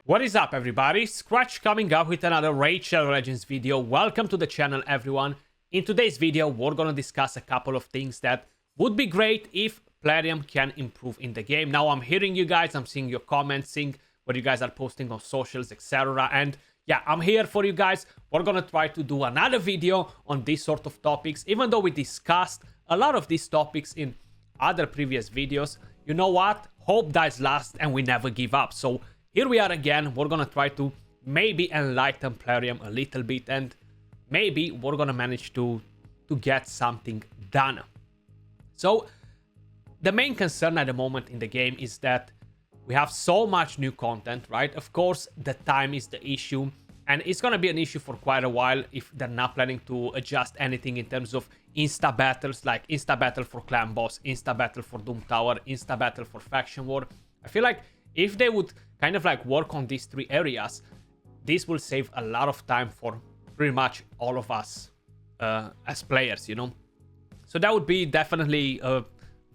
What is up, everybody? Skratch coming up with another Raid Shadow Legends video. Welcome to the channel, everyone. In today's video, we're gonna discuss a couple of things that would be great if Plarium can improve in the game. Now, I'm hearing you guys, I'm seeing your comments, seeing what you guys are posting on socials, etc. And yeah, I'm here for you guys. We're gonna try to do another video on these sort of topics. Even though we discussed a lot of these topics in other previous videos, you know what? Hope dies last and we never give up. So here we are again. We're gonna try to maybe enlighten Plarium a little bit, and maybe we're gonna manage to get something done. So the main concern at the moment in the game is that we have so much new content, right? Of course, the time is the issue, and it's gonna be an issue for quite a while if they're not planning to adjust anything in terms of insta battles, like insta battle for clan boss, insta battle for Doom Tower, insta battle for faction war. I feel like if they would kind of like work on these three areas, this will save a lot of time for pretty much all of us as players, you know? So that would be definitely a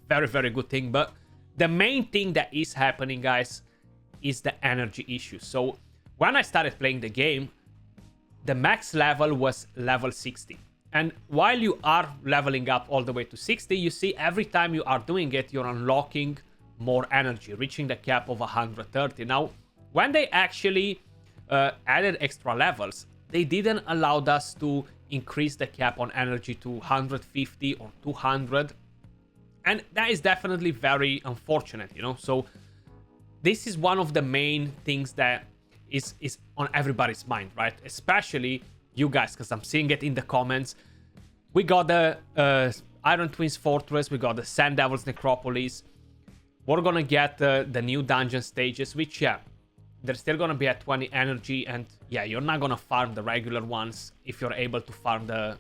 very, very good thing. But the main thing that is happening, guys, is the energy issue. So when I started playing the game, the max level was level 60. And while you are leveling up all the way to 60, you see every time you are doing it, you're unlocking more energy, reaching the cap of 130. Now, when they actually added extra levels, they didn't allow us to increase the cap on energy to 150 or 200. And that is definitely very unfortunate, you know? So this is one of the main things that is on everybody's mind, right? Especially you guys, because I'm seeing it in the comments. We got the Iron Twins Fortress, we got the Sand Devils Necropolis. We're gonna get the new dungeon stages, which, yeah, they're still gonna be at 20 energy, and yeah, you're not gonna farm the regular ones if you're able to farm the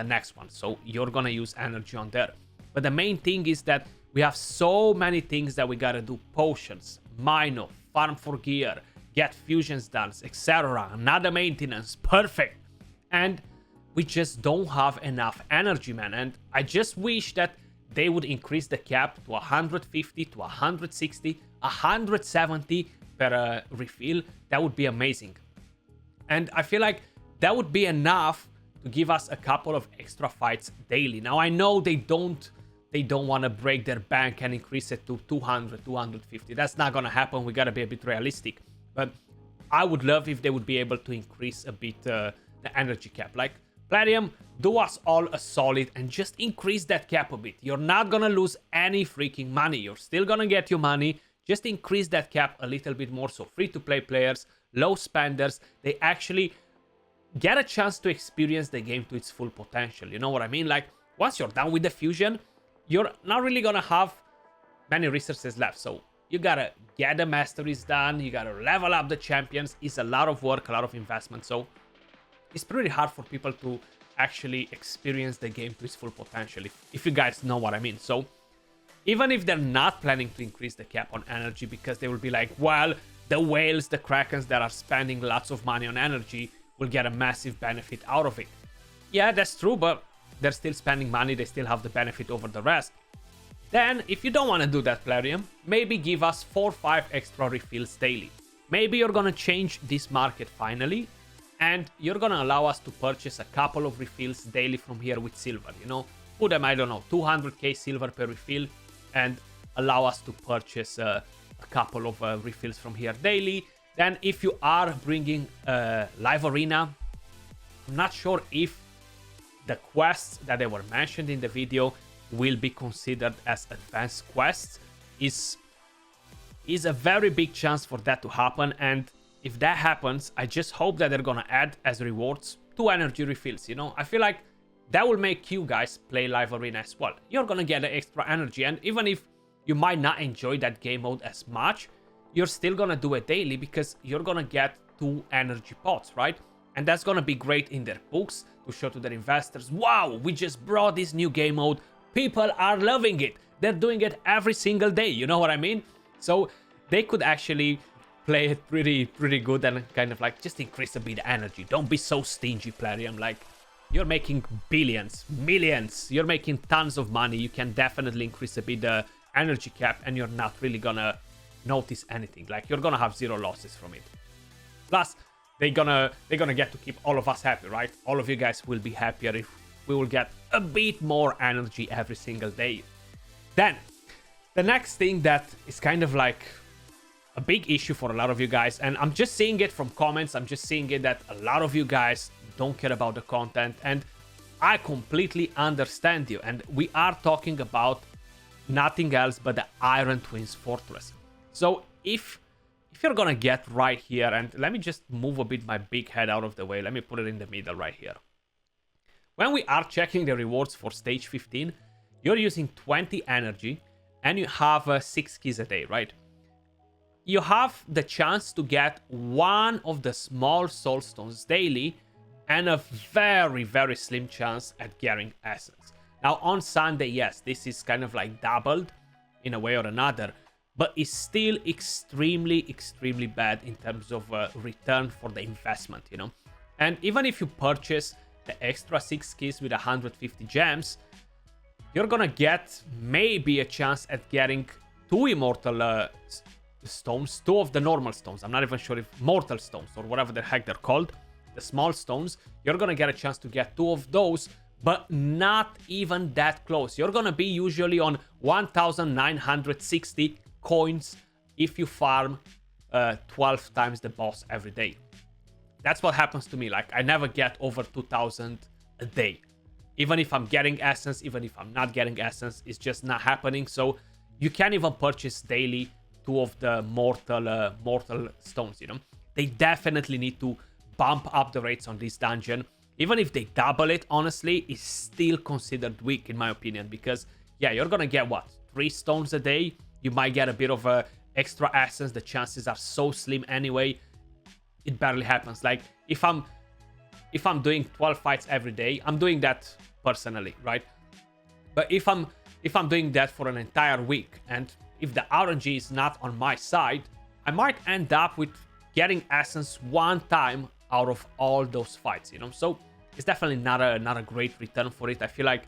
next one. So you're gonna use energy on there. But the main thing is that we have so many things that we gotta do: potions, mino, farm for gear, get fusions done, etc. Another maintenance, perfect. And we just don't have enough energy, man. And I just wish that they would increase the cap to 150, to 160, 170 per refill. That would be amazing. And I feel like that would be enough to give us a couple of extra fights daily. Now, I know they don't want to break their bank and increase it to 200, 250. That's not going to happen. We got to be a bit realistic. But I would love if they would be able to increase a bit the energy cap. Like, Plarium, do us all a solid and just increase that cap a bit. You're not gonna lose any freaking money. You're still gonna get your money. Just increase that cap a little bit more, so free-to-play players, low spenders, they actually get a chance to experience the game to its full potential. You know what I mean? Like, once you're done with the fusion, you're not really gonna have many resources left. So you gotta get the masteries done, you gotta level up the champions. It's a lot of work, a lot of investment. So it's pretty hard for people to actually experience the game to its full potential, if you guys know what I mean. So even if they're not planning to increase the cap on energy, because they will be like, well, the whales, the krakens that are spending lots of money on energy will get a massive benefit out of it. Yeah, that's true, but they're still spending money, they still have the benefit over the rest. Then, if you don't want to do that, Plarium, maybe give us 4 or 5 extra refills daily. Maybe you're gonna change this market finally, and you're gonna allow us to purchase a couple of refills daily from here with silver, you know? Put them, I don't know, 200k silver per refill, and allow us to purchase a couple of refills from here daily. Then if you are bringing live arena, I'm not sure if the quests that they were mentioned in the video will be considered as advanced quests. Is a very big chance for that to happen, and if that happens, I just hope that they're gonna add as rewards 2 energy refills, you know? I feel like that will make you guys play live arena as well. You're gonna get the extra energy, and even if you might not enjoy that game mode as much, you're still gonna do it daily because you're gonna get 2 energy pots, right? And that's gonna be great in their books to show to their investors, wow, we just brought this new game mode, people are loving it, they're doing it every single day, you know what I mean? So they could actually play it pretty good and kind of like just increase a bit of energy. Don't be so stingy, Plarium. Like, you're making billions, millions, you're making tons of money. You can definitely increase a bit the energy cap, and you're not really gonna notice anything. Like, you're gonna have zero losses from it. Plus, they're gonna get to keep all of us happy, right? All of you guys will be happier if we will get a bit more energy every single day. Then, the next thing that is kind of like a big issue for a lot of you guys, and I'm just seeing it from comments, I'm just seeing it that a lot of you guys don't care about the content, and I completely understand you. And we are talking about nothing else but the Iron Twins Fortress. So if you're gonna get right here, and let me just move a bit my big head out of the way, let me put it in the middle right here. When we are checking the rewards for stage 15, you're using 20 energy and you have 6 keys a day, right? You have the chance to get one of the small soul stones daily and a very, very slim chance at getting essence. Now on Sunday, yes, this is kind of like doubled in a way or another, but it's still extremely, extremely bad in terms of return for the investment, you know? And even if you purchase the extra 6 keys with 150 gems, you're gonna get maybe a chance at getting 2 immortal stones, 2 of the normal stones. I'm not even sure if mortal stones or whatever the heck they're called, the small stones. You're gonna get a chance to get 2 of those, but not even that close. You're gonna be usually on 1960 coins if you farm 12 times the boss every day. That's what happens to me. Like, I never get over 2000 a day. Even if I'm getting essence, even if I'm not getting essence, it's just not happening. So you can't even purchase daily 2 of the mortal stones, you know? They definitely need to bump up the rates on this dungeon. Even if they double it, honestly, it's still considered weak in my opinion, because yeah, you're gonna get what, 3 stones a day? You might get a bit of extra essence. The chances are so slim anyway. It barely happens. Like, if I'm doing 12 fights every day, I'm doing that personally, right? But if I'm doing that for an entire week, and if the RNG is not on my side, I might end up with getting essence 1 time out of all those fights, you know? So it's definitely not a great return for it. I feel like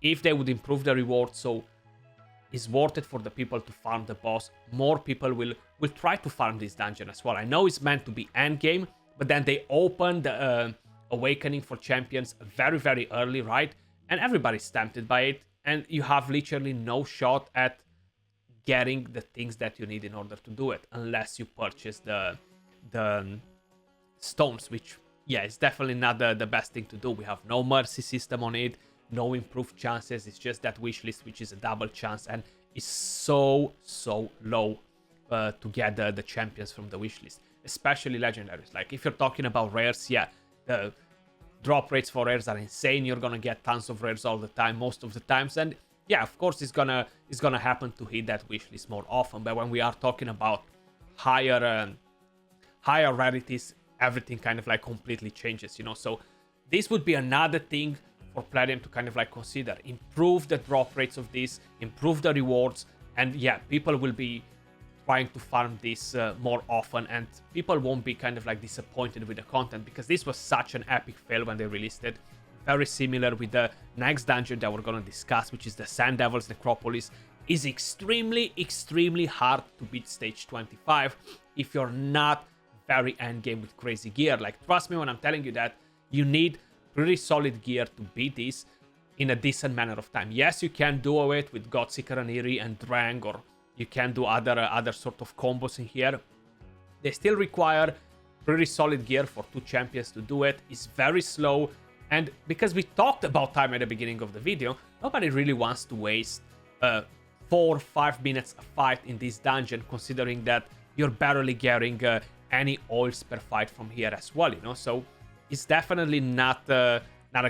if they would improve the reward so it's worth it for the people to farm the boss, more people will try to farm this dungeon as well. I know it's meant to be endgame, but then they open the awakening for champions very, very early, right? And everybody's tempted by it, and you have literally no shot at getting the things that you need in order to do it, unless you purchase the stones, which, yeah, it's definitely not the best thing to do. We have no mercy system on it, no improved chances. It's just that wish list, which is a double chance, and it's so low to get the champions from the wish list, especially legendaries. Like, if you're talking about rares, yeah, the drop rates for rares are insane. You're gonna get tons of rares all the time, most of the times, and yeah, of course it's gonna happen to hit that wish list more often. But when we are talking about higher rarities, everything kind of like completely changes, you know? So this would be another thing for Platinum to kind of like consider. Improve the drop rates of this, improve the rewards, and yeah, people will be trying to farm this more often, and people won't be kind of like disappointed with the content, because this was such an epic fail when they released it. Very similar with the next dungeon that we're gonna discuss, which is the Sand Devil's Necropolis. Is extremely hard to beat stage 25 if you're not very endgame with crazy gear. Like, trust me when I'm telling you that you need pretty solid gear to beat this in a decent manner of time. Yes, you can do it with Godseeker and Eerie and Drang, or you can do other sort of combos in here. They still require pretty solid gear for 2 champions to do it. It's very slow, and because we talked about time at the beginning of the video, nobody really wants to waste 4 or 5 minutes a fight in this dungeon, considering that you're barely getting any oils per fight from here as well, you know? So it's definitely not a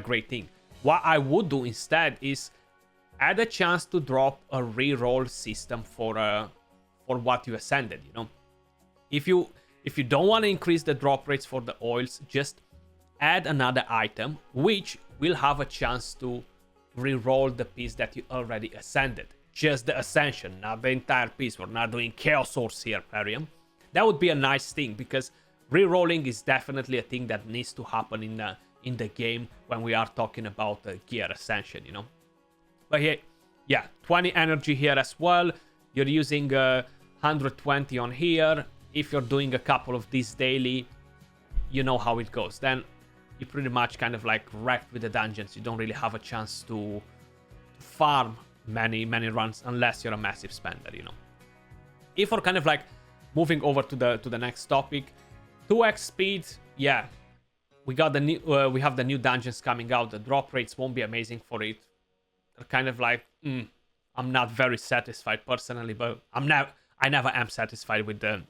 great thing. What I would do instead is add a chance to drop a reroll system for what you ascended, you know? If you don't want to increase the drop rates for the oils, just add another item which will have a chance to reroll the piece that you already ascended. Just the ascension, not the entire piece. We're not doing Chaos Source here, Parium. That would be a nice thing, because rerolling is definitely a thing that needs to happen in the game when we are talking about gear ascension, you know? But yeah, 20 energy here as well. You're using 120 on here. If you're doing a couple of these daily, you know how it goes. Then you pretty much kind of like wrecked with the dungeons. You don't really have a chance to farm many runs unless you're a massive spender, you know. If we're kind of like moving over to the next topic, 2x speed, yeah, we got the new we have the new dungeons coming out. The drop rates won't be amazing for it. They're kind of like I'm not very satisfied personally, but I never am satisfied with the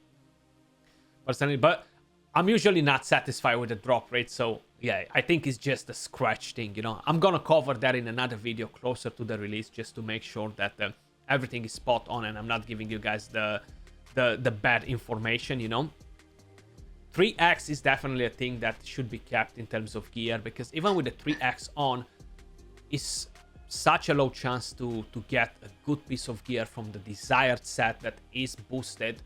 personally, but I'm usually not satisfied with the drop rate. So yeah, I think it's just a Skratch thing, you know. I'm gonna cover that in another video closer to the release, just to make sure that everything is spot on and I'm not giving you guys the bad information, you know. 3x is definitely a thing that should be kept in terms of gear, because even with the 3x on, it's such a low chance to get a good piece of gear from the desired set that is boosted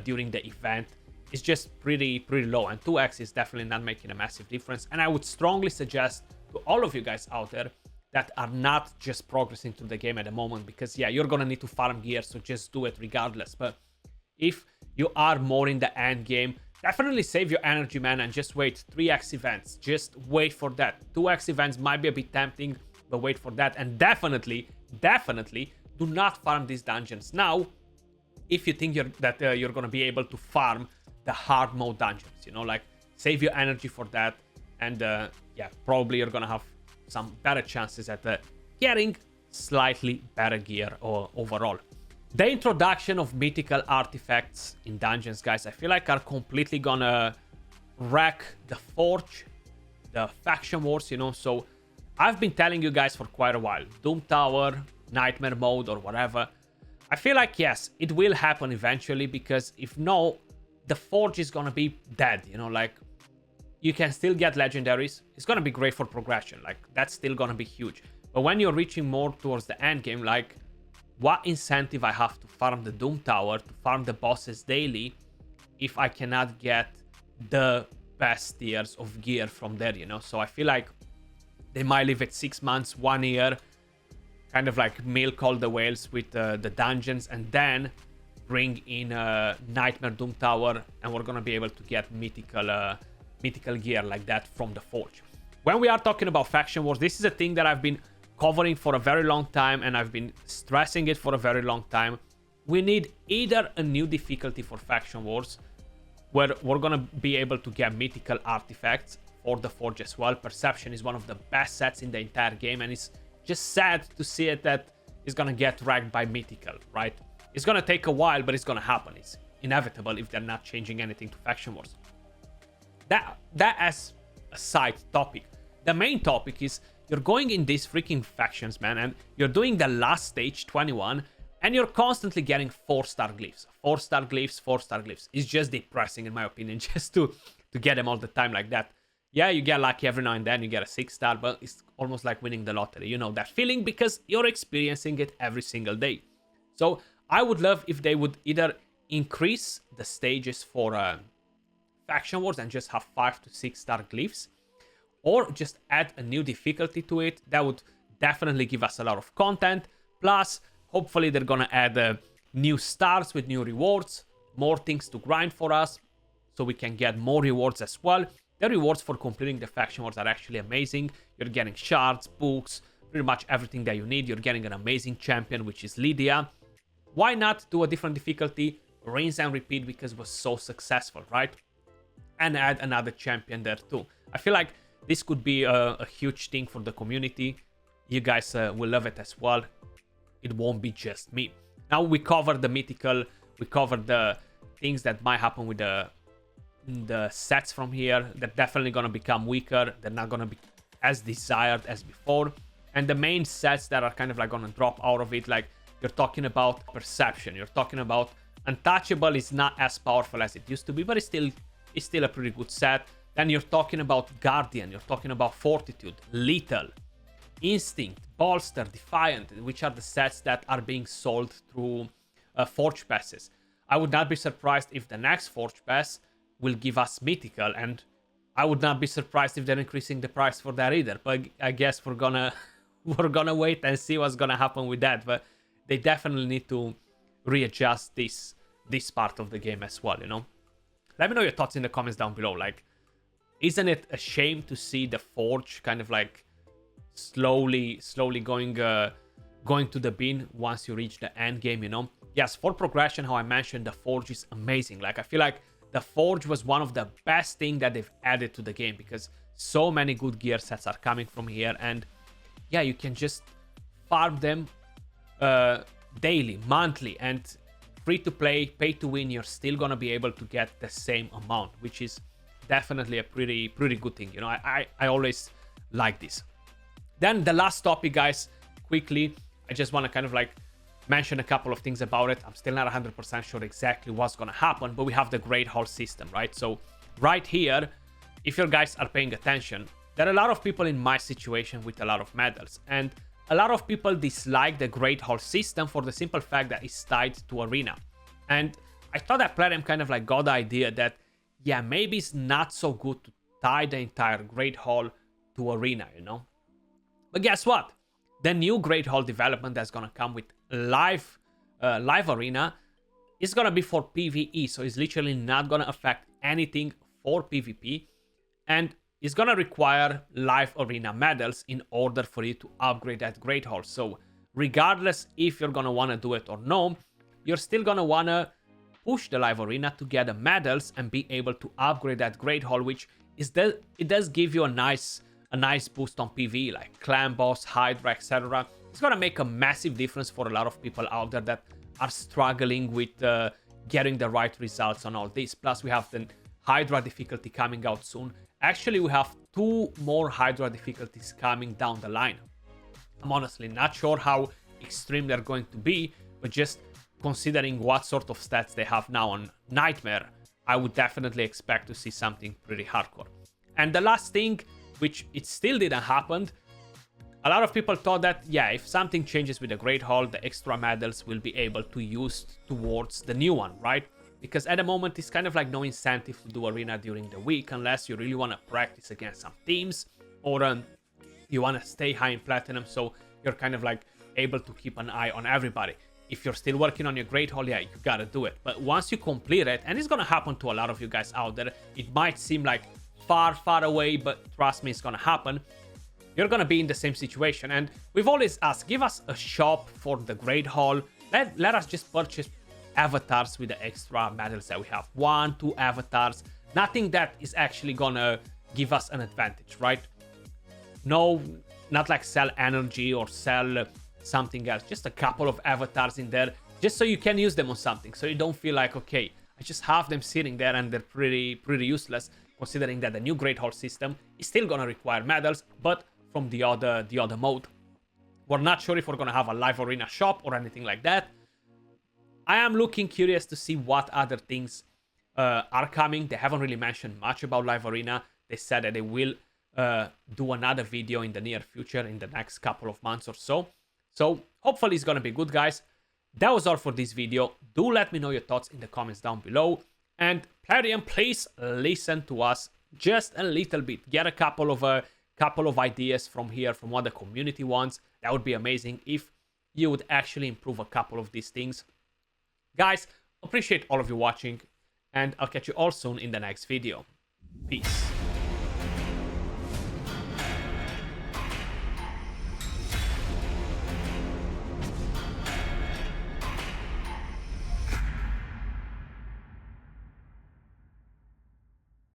during the event. It's just pretty low, and 2x is definitely not making a massive difference. And I would strongly suggest to all of you guys out there that are not just progressing through the game at the moment, because yeah, you're gonna need to farm gear, so just do it regardless. But if you are more in the end game, definitely save your energy, man, and just wait. 3x events, just wait for that. 2x events might be a bit tempting, but wait for that. And definitely do not farm these dungeons now if you think you're gonna be able to farm the hard mode dungeons, you know, like save your energy for that. And yeah, probably you're gonna have some better chances at getting slightly better gear overall. The introduction of mythical artifacts in dungeons, guys, I feel like are completely gonna wreck the Forge, the faction wars, you know. So I've been telling you guys for quite a while, Doom Tower, Nightmare mode, or whatever. I feel like yes, it will happen eventually, because if no, the Forge is gonna be dead, you know. Like, you can still get legendaries. It's gonna be great for progression, like that's still gonna be huge. But when you're reaching more towards the end game, like, what incentive I have to farm the Doom Tower, to farm the bosses daily, if I cannot get the best tiers of gear from there, you know? So I feel like they might leave it 6 months, 1 year, kind of like milk all the whales with the dungeons, and then bring in Nightmare Doom Tower, and we're gonna be able to get mythical gear like that from the Forge. When we are talking about faction wars, this is a thing that I've been covering for a very long time, and I've been stressing it for a very long time. We need either a new difficulty for faction wars, where we're gonna be able to get mythical artifacts for the Forge as well. Perception is one of the best sets in the entire game, and it's just sad to see it that it's gonna get wrecked by mythical, right? It's gonna take a while, but it's gonna happen. It's inevitable if they're not changing anything to faction wars. That as a side topic. The main topic is you're going in these freaking factions, man, and you're doing the last stage, 21, and you're constantly getting 4-star glyphs. 4-star glyphs, 4-star glyphs. It's just depressing, in my opinion, just to get them all the time like that. Yeah, you get lucky every now and then, you get a 6-star, but it's almost like winning the lottery. You know that feeling because you're experiencing it every single day. So I would love if they would either increase the stages for faction wars and just have 5 to 6-star glyphs, or just add a new difficulty to it. That would definitely give us a lot of content. Plus, hopefully they're gonna add new stars with new rewards, more things to grind for us, so we can get more rewards as well. The rewards for completing the faction wars are actually amazing. You're getting shards, books, pretty much everything that you need. You're getting an amazing champion, which is Lydia. Why not do a different difficulty, rinse and repeat, because it was so successful, right? And add another champion there too. I feel like this could be a huge thing for the community. You guys will love it as well. It won't be just me. Now we covered the mythical, we covered the things that might happen with the sets from here. They're definitely gonna become weaker. They're not gonna be as desired as before. And the main sets that are kind of like gonna drop out of it, like you're talking about Perception, you're talking about Untouchable is not as powerful as it used to be, but it's still a pretty good set. Then you're talking about Guardian, you're talking about Fortitude, Lethal, Instinct, Bolster, Defiant, which are the sets that are being sold through Forge Passes. I would not be surprised if the next Forge Pass will give us Mythical, and I would not be surprised if they're increasing the price for that either. But I guess we're gonna wait and see what's gonna happen with that. But they definitely need to readjust this this part of the game as well, you know? Let me know your thoughts in the comments down below. Like, isn't it a shame to see the Forge kind of like slowly going to the bin once you reach the end game, you know? Yes, for progression, how I mentioned, the Forge is amazing. Like, I feel like the Forge was one of the best things that they've added to the game, because so many good gear sets are coming from here, and yeah, you can just farm them daily, monthly, and free to play, pay to win, you're still gonna be able to get the same amount, which is definitely a pretty good thing, you know? I always like this. Then the last topic, guys, quickly, I just want to kind of like mention a couple of things about it. I'm still not 100% sure exactly what's gonna happen, but we have the Great Hall system, right? So right here, if you guys are paying attention, there are a lot of people in my situation with a lot of medals, and a lot of people dislike the Great Hall system for the simple fact that it's tied to Arena. And I thought that Plarium kind of like got the idea that, yeah, maybe it's not so good to tie the entire Great Hall to Arena, you know? But guess what? The new Great Hall development that's gonna come with live Arena is gonna be for PvE, so it's literally not gonna affect anything for PvP, and it's gonna require live Arena medals in order for you to upgrade that Great Hall. So regardless if you're gonna wanna do it or no, you're still gonna wanna push the live Arena to get the medals and be able to upgrade that Great Hall, which is it does give you a nice boost on PvE, like Clan Boss, Hydra, etc. It's gonna make a massive difference for a lot of people out there that are struggling with getting the right results on all this. Plus, we have the Hydra difficulty coming out soon. Actually, we have 2 more Hydra difficulties coming down the line. I'm honestly not sure how extreme they're going to be, but just considering what sort of stats they have now on Nightmare, I would definitely expect to see something pretty hardcore. And the last thing, which it still didn't happen, a lot of people thought that, yeah, if something changes with the Great Hall, the extra medals will be able to use towards the new one, right? Because at the moment, it's kind of like no incentive to do Arena during the week unless you really want to practice against some teams, or you want to stay high in Platinum, so you're kind of like able to keep an eye on everybody. If you're still working on your Great Hall, yeah, you gotta do it. But once you complete it, and it's gonna happen to a lot of you guys out there, it might seem like far away, but trust me, it's gonna happen. You're gonna be in the same situation, and we've always asked, give us a shop for the Great Hall. Let us just purchase avatars with the extra medals that we have. 1, 2 avatars. Nothing that is actually gonna give us an advantage, right? No, not like sell energy or sell something else. Just a couple of avatars in there, just so you can use them on something, so you don't feel like, okay, I just have them sitting there and they're pretty useless, considering that the new Great Hall system is still gonna require medals, but from the other mode. We're not sure if we're gonna have a live Arena shop or anything like that. I am looking curious to see what other things are coming. They haven't really mentioned much about live Arena. They said that they will do another video in the near future, in the next couple of months or so. So hopefully it's gonna be good, guys. That was all for this video. Do let me know your thoughts in the comments down below. And Plarium, please listen to us just a little bit. Get a couple of ideas from here, from what the community wants. That would be amazing if you would actually improve a couple of these things. Guys, appreciate all of you watching, and I'll catch you all soon in the next video. Peace.